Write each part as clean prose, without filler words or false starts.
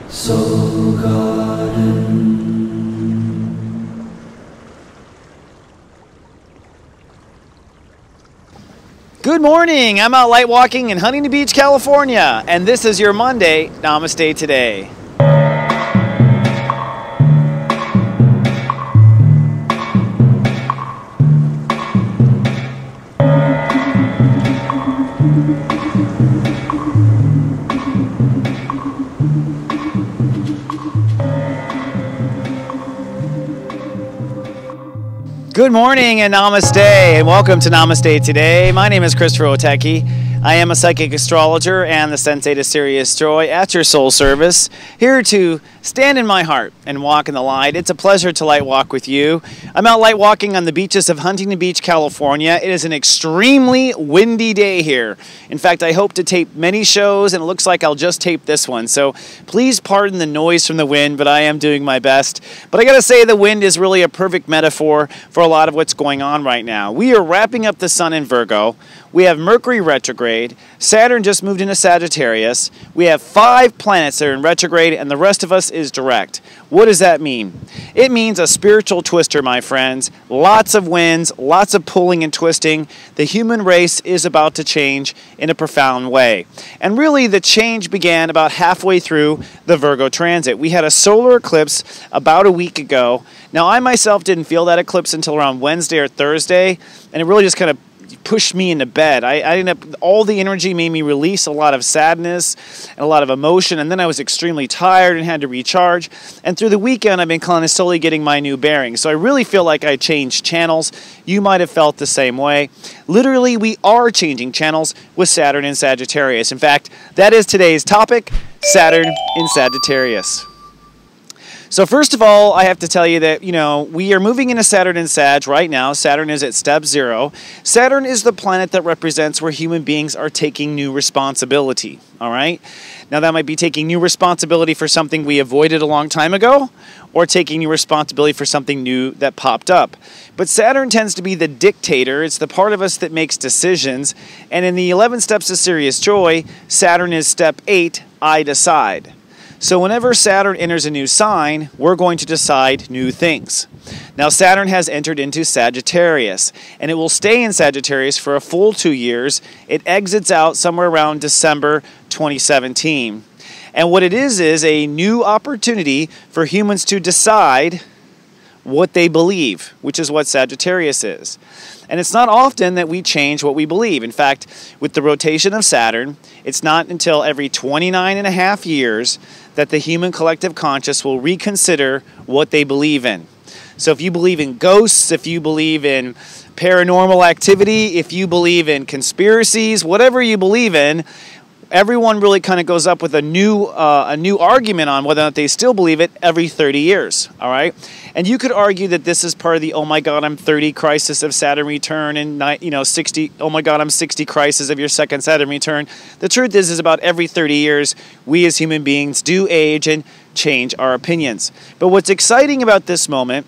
Soul Garden. Good morning. I'm out light walking in Huntington Beach, California, and this is your Monday Namaste Today. Good morning and namaste, and welcome to Namaste Today. My name is stepº28. I am a psychic astrologer and the Sensei to Serious Joy at your soul service, here to stand in my heart and walk in the light. It's a pleasure to light walk with you. I'm out light walking on the beaches of Huntington Beach, California. It is an extremely windy day here. In fact, I hope to tape many shows, and it looks like I'll just tape this one. So please pardon the noise from the wind, but I am doing my best. But I gotta say, the wind is really a perfect metaphor for a lot of what's going on right now. We are wrapping up the sun in Virgo. We have Mercury retrograde. Saturn just moved into Sagittarius. We have 5 planets that are in retrograde, and the rest of us is direct. What does that mean? It means a spiritual twister, my friends. Lots of winds, lots of pulling and twisting. The human race is about to change in a profound way. And really, the change began about halfway through the Virgo transit. We had a solar eclipse about a week ago. Now, I myself didn't feel that eclipse until around Wednesday or Thursday, and it really just kind of pushed me into bed. I ended up, all the energy made me release a lot of sadness and a lot of emotion, and then I was extremely tired and had to recharge. And through the weekend, I've been kind of slowly getting my new bearings. So I really feel like I changed channels. You might have felt the same way. Literally, we are changing channels with Saturn in Sagittarius. In fact, that is today's topic, Saturn in Sagittarius. So first of all, I have to tell you that, we are moving into Saturn in Sag right now. Saturn is at step 0. Saturn is the planet that represents where human beings are taking new responsibility, all right? Now, that might be taking new responsibility for something we avoided a long time ago, or taking new responsibility for something new that popped up. But Saturn tends to be the dictator. It's the part of us that makes decisions. And in the 11 steps of Serious Joy, Saturn is step 8, I decide. So whenever Saturn enters a new sign, we're going to decide new things. Now, Saturn has entered into Sagittarius, and it will stay in Sagittarius for a full 2 years. It exits out somewhere around December 2017. And what it is a new opportunity for humans to decide what they believe, which is what Sagittarius is. And it's not often that we change what we believe. In fact, with the rotation of Saturn, it's not until every 29.5 years that the human collective conscious will reconsider what they believe in. So if you believe in ghosts, if you believe in paranormal activity, if you believe in conspiracies, whatever you believe in, everyone really kind of goes up with a new argument on whether or not they still believe it every 30 years, all right? And you could argue that this is part of the, oh my God, I'm 30 crisis of Saturn return, and 60, oh my God, I'm 60 crisis of your second Saturn return. The truth is about every 30 years, we as human beings do age and change our opinions. But what's exciting about this moment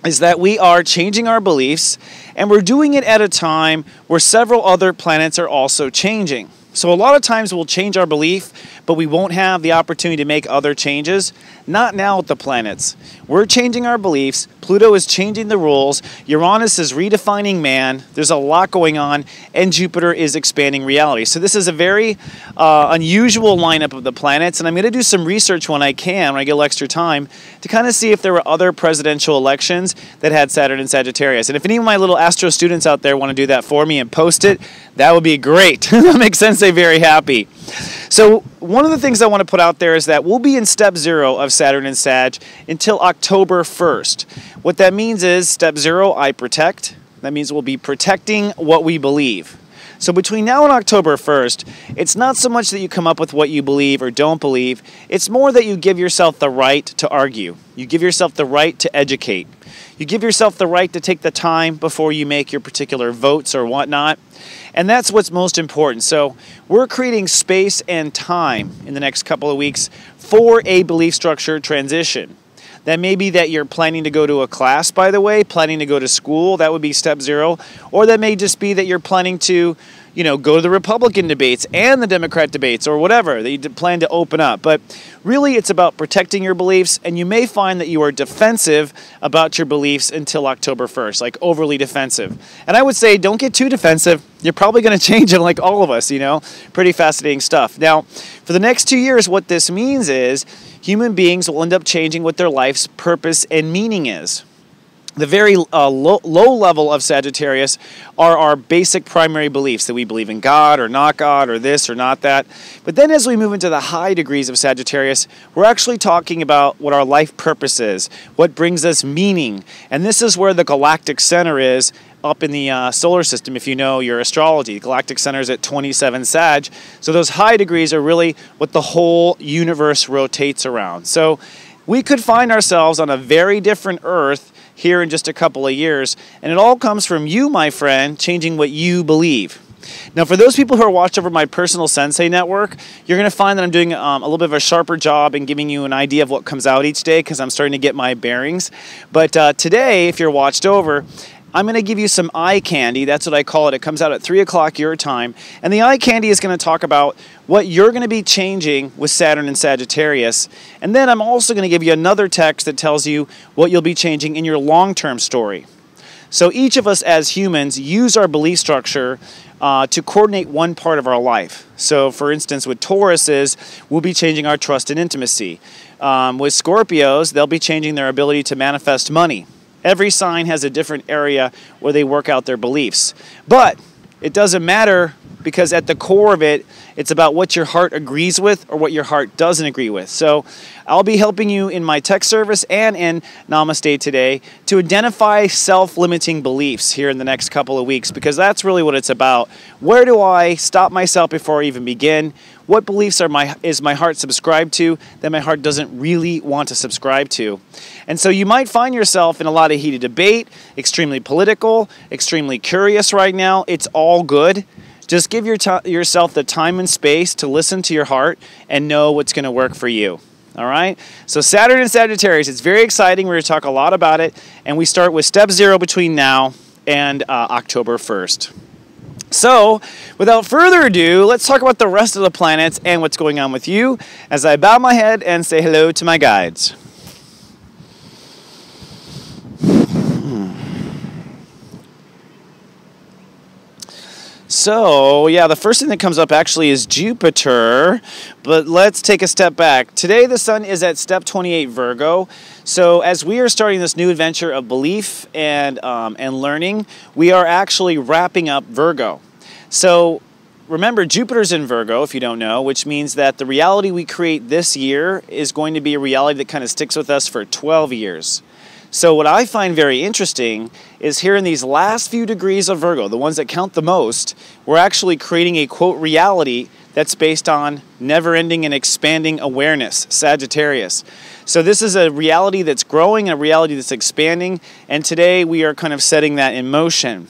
is that we are changing our beliefs, and we're doing it at a time where several other planets are also changing. So a lot of times we'll change our belief, but we won't have the opportunity to make other changes. Not now with the planets. We're changing our beliefs. Pluto is changing the rules. Uranus is redefining man. There's a lot going on, and Jupiter is expanding reality. So this is a very unusual lineup of the planets, and I'm going to do some research when I can, when I get a little extra time, to kind of see if there were other presidential elections that had Saturn in Sagittarius. And if any of my little astro students out there want to do that for me and post it, that would be great. That makes Sensei very happy. So one of the things I want to put out there is that we'll be in step 0 of Saturn and Sag until October 1st. What that means is step 0, I protect. That means we'll be protecting what we believe. So between now and October 1st, it's not so much that you come up with what you believe or don't believe. It's more that you give yourself the right to argue. You give yourself the right to educate. You give yourself the right to take the time before you make your particular votes or whatnot. And that's what's most important. So we're creating space and time in the next couple of weeks for a belief structure transition. That may be that you're planning to go to a class, by the way, planning to go to school. That would be step 0. Or that may just be that you're planning to go to the Republican debates and the Democrat debates or whatever that you plan to open up. But really, it's about protecting your beliefs, and you may find that you are defensive about your beliefs until October 1st, like overly defensive. And I would say don't get too defensive. You're probably going to change them like all of us, Pretty fascinating stuff. Now, for the next 2 years, what this means is human beings will end up changing what their life's purpose and meaning is. The very low level of Sagittarius are our basic primary beliefs, that we believe in God or not God or this or not that. But then as we move into the high degrees of Sagittarius, we're actually talking about what our life purpose is, what brings us meaning. And this is where the galactic center is up in the solar system, if you know your astrology. The galactic center is at 27 Sag. So those high degrees are really what the whole universe rotates around. So we could find ourselves on a very different Earth here in just a couple of years, and it all comes from you, my friend, changing what you believe. Now, for those people who are watched over my personal Sensei network, you're going to find that I'm doing a little bit of a sharper job in giving you an idea of what comes out each day because I'm starting to get my bearings. But today, if you're watched over, I'm going to give you some eye candy. That's what I call it. It comes out at 3 o'clock your time. And the eye candy is going to talk about what you're going to be changing with Saturn and Sagittarius. And then I'm also going to give you another text that tells you what you'll be changing in your long-term story. So each of us as humans use our belief structure to coordinate one part of our life. So for instance, with Tauruses, we'll be changing our trust and intimacy. With Scorpios, they'll be changing their ability to manifest money. Every sign has a different area where they work out their beliefs. But it doesn't matter because at the core of it, it's about what your heart agrees with or what your heart doesn't agree with. So I'll be helping you in my tech service and in Namaste today to identify self-limiting beliefs here in the next couple of weeks, because that's really what it's about. Where do I stop myself before I even begin? What beliefs is my heart subscribed to that my heart doesn't really want to subscribe to? And so you might find yourself in a lot of heated debate, extremely political, extremely curious right now. It's all good. Just give yourself the time and space to listen to your heart and know what's going to work for you. All right? So Saturn and Sagittarius, it's very exciting. We're going to talk a lot about it. And we start with step 0 between now and October 1st. So, without further ado, let's talk about the rest of the planets and what's going on with you as I bow my head and say hello to my guides. So, yeah, the first thing that comes up actually is Jupiter, but let's take a step back. Today, the sun is at step 28 Virgo. So, as we are starting this new adventure of belief and learning, we are actually wrapping up Virgo. So, remember, Jupiter's in Virgo, if you don't know, which means that the reality we create this year is going to be a reality that kind of sticks with us for 12 years. So what I find very interesting is here in these last few degrees of Virgo, the ones that count the most, we're actually creating a, quote, reality that's based on never-ending and expanding awareness, Sagittarius. So this is a reality that's growing, a reality that's expanding, and today we are kind of setting that in motion.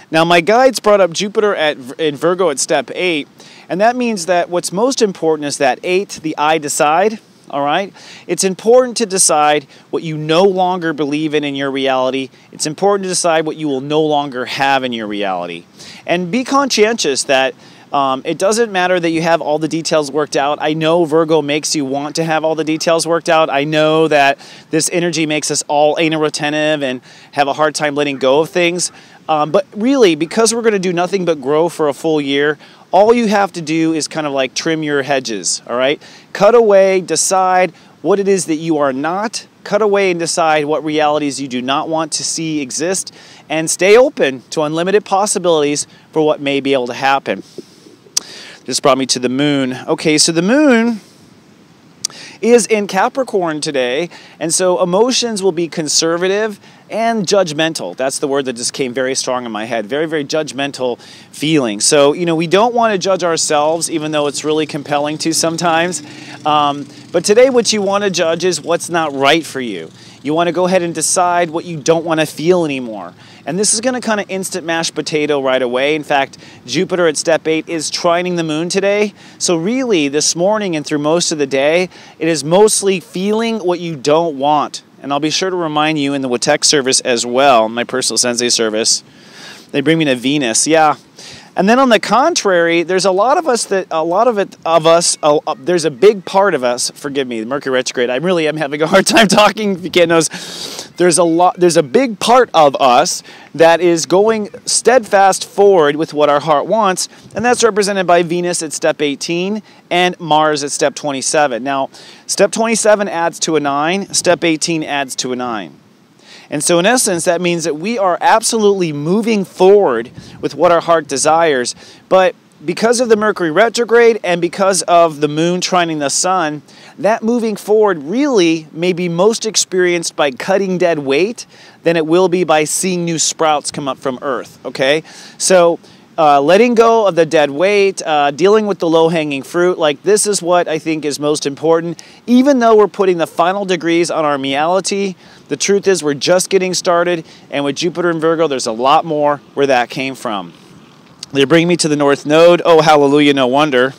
Now my guides brought up Jupiter in Virgo at step 8, and that means that what's most important is that 8, the I decide. All right? It's important to decide what you no longer believe in your reality. It's important to decide what you will no longer have in your reality. And be conscientious that it doesn't matter that you have all the details worked out. I know Virgo makes you want to have all the details worked out. I know that this energy makes us all anal retentive and have a hard time letting go of things. But really, because we're going to do nothing but grow for a full year, all you have to do is kind of like trim your hedges, all right? Cut away, decide what it is that you are not. Cut away and decide what realities you do not want to see exist, and stay open to unlimited possibilities for what may be able to happen. This brought me to the moon. Okay, so the moon is in Capricorn today, and so emotions will be conservative and judgmental. That's the word that just came very strong in my head. Very, very judgmental feeling. So, we don't want to judge ourselves, even though it's really compelling to sometimes. But today what you want to judge is what's not right for you. You want to go ahead and decide what you don't want to feel anymore. And this is going to kind of instant mashed potato right away. In fact, Jupiter at step 8 is trining the moon today. So really, this morning and through most of the day, it is mostly feeling what you don't want. And I'll be sure to remind you in the Watek service as well, my personal Sensei service. They bring me to Venus. Yeah, And then on the contrary, there's a lot of us there's a big part of us, forgive me, the Mercury retrograde, I really am having a hard time talking, if you can't notice. There's a big part of us that is going steadfast forward with what our heart wants, and that's represented by Venus at step 18 and Mars at step 27. Now, step 27 adds to a 9, step 18 adds to a 9. And so in essence, that means that we are absolutely moving forward with what our heart desires. But because of the Mercury retrograde and because of the moon trining the sun, that moving forward really may be most experienced by cutting dead weight than it will be by seeing new sprouts come up from Earth, okay? So letting go of the dead weight, dealing with the low-hanging fruit, like this is what I think is most important. Even though we're putting the final degrees on our reality, the truth is we're just getting started, and with Jupiter and Virgo, there's a lot more where that came from. They bring me to the North Node. Oh, hallelujah, no wonder.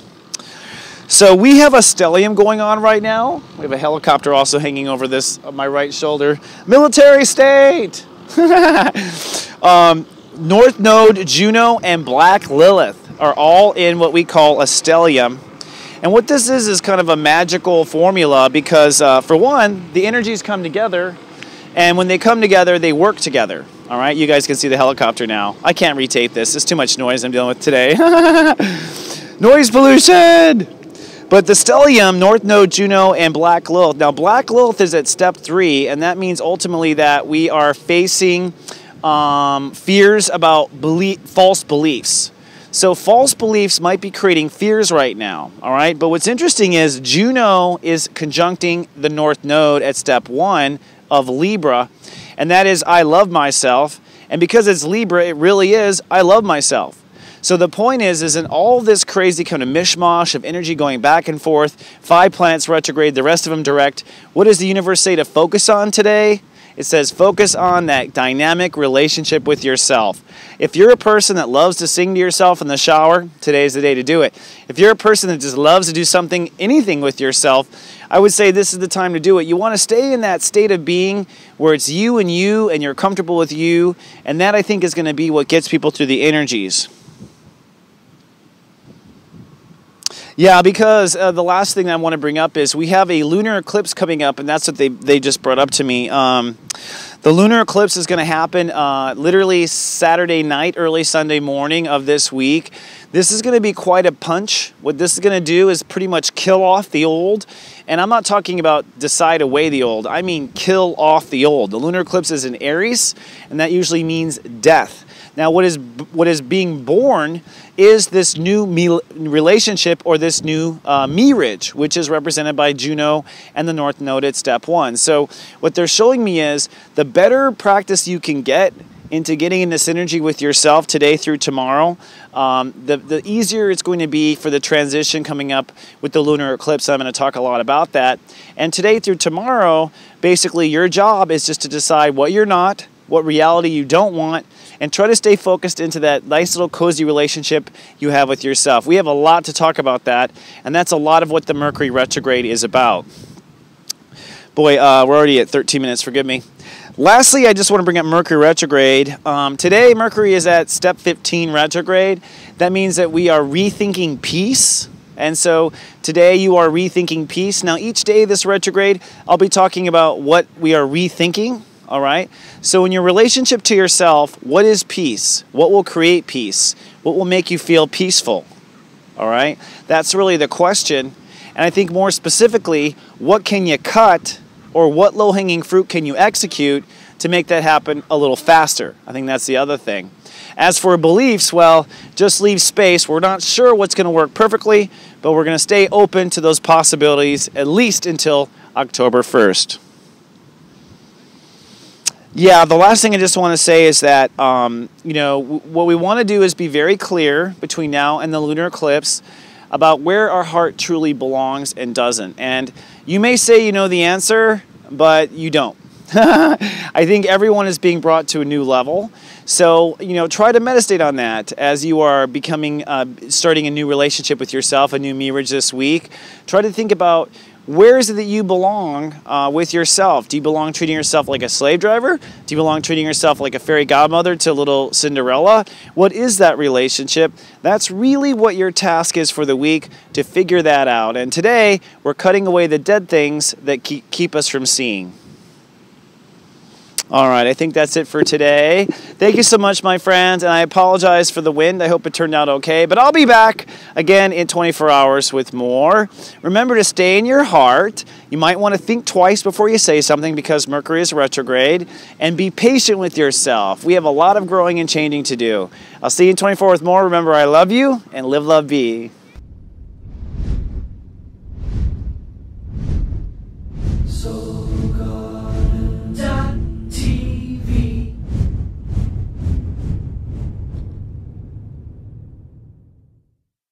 So we have a stellium going on right now. We have a helicopter also hanging over this on my right shoulder. Military state! North Node, Juno, and Black Lilith are all in what we call a stellium. And what this is kind of a magical formula because, for one, the energies come together, and when they come together, they work together. All right, you guys can see the helicopter now. I can't retape this. There's too much noise I'm dealing with today. Noise pollution! But the stellium, North Node, Juno, and Black Lilith. Now, Black Lilith is at step 3, and that means ultimately that we are facing fears about false beliefs. So false beliefs might be creating fears right now, all right? But what's interesting is Juno is conjuncting the North Node at step 1 of Libra, and that is I love myself. And because it's Libra, it really is I love myself. So the point is in all this crazy kind of mishmash of energy going back and forth, 5 planets retrograde, the rest of them direct, what does the universe say to focus on today? It says focus on that dynamic relationship with yourself. If you're a person that loves to sing to yourself in the shower, today's the day to do it. If you're a person that just loves to do anything with yourself, I would say this is the time to do it. You want to stay in that state of being where it's you and you're comfortable with you, and that I think is going to be what gets people through the energies. Yeah, because the last thing I want to bring up is we have a lunar eclipse coming up, and that's what they just brought up to me. The lunar eclipse is going to happen literally Saturday night, early Sunday morning of this week. This is going to be quite a punch. What this is going to do is pretty much kill off the old. And I'm not talking about decide away the old. I mean kill off the old. The lunar eclipse is in Aries, and that usually means death. Now, what is being born is this new relationship or this new marriage, which is represented by Juno and the North Node at step 1. So what they're showing me is the better practice you can get into getting into synergy with yourself today through tomorrow, the easier it's going to be for the transition coming up with the lunar eclipse. I'm going to talk a lot about that. And today through tomorrow, basically your job is just to decide what you're not, what reality you don't want, and try to stay focused into that nice little cozy relationship you have with yourself. We have a lot to talk about that, and that's a lot of what the Mercury retrograde is about. Boy, we're already at 13 minutes, forgive me. Lastly, I just want to bring up Mercury retrograde. Today, Mercury is at step 15 retrograde. That means that we are rethinking peace. And so today you are rethinking peace. Now, each day this retrograde, I'll be talking about what we are rethinking. All right. So in your relationship to yourself, what is peace? What will create peace? What will make you feel peaceful? All right. That's really the question. And I think more specifically, what can you cut or what low-hanging fruit can you execute to make that happen a little faster? I think that's the other thing. As for beliefs, well, just leave space. We're not sure what's going to work perfectly, but we're going to stay open to those possibilities at least until October 1st. Yeah, the last thing I just want to say is that, what we want to do is be very clear between now and the lunar eclipse about where our heart truly belongs and doesn't. And you may say you know the answer, but you don't. I think everyone is being brought to a new level. So, try to meditate on that as you are starting a new relationship with yourself, a new marriage this week. Try to think about Where is it that you belong with yourself? Do you belong treating yourself like a slave driver? Do you belong treating yourself like a fairy godmother to little Cinderella? What is that relationship? That's really what your task is for the week, to figure that out. And today, we're cutting away the dead things that keep us from seeing. All right, I think that's it for today. Thank you so much, my friends, and I apologize for the wind. I hope it turned out okay, but I'll be back again in 24 hours with more. Remember to stay in your heart. You might want to think twice before you say something because Mercury is retrograde, and be patient with yourself. We have a lot of growing and changing to do. I'll see you in 24 with more. Remember, I love you, and live, love, be.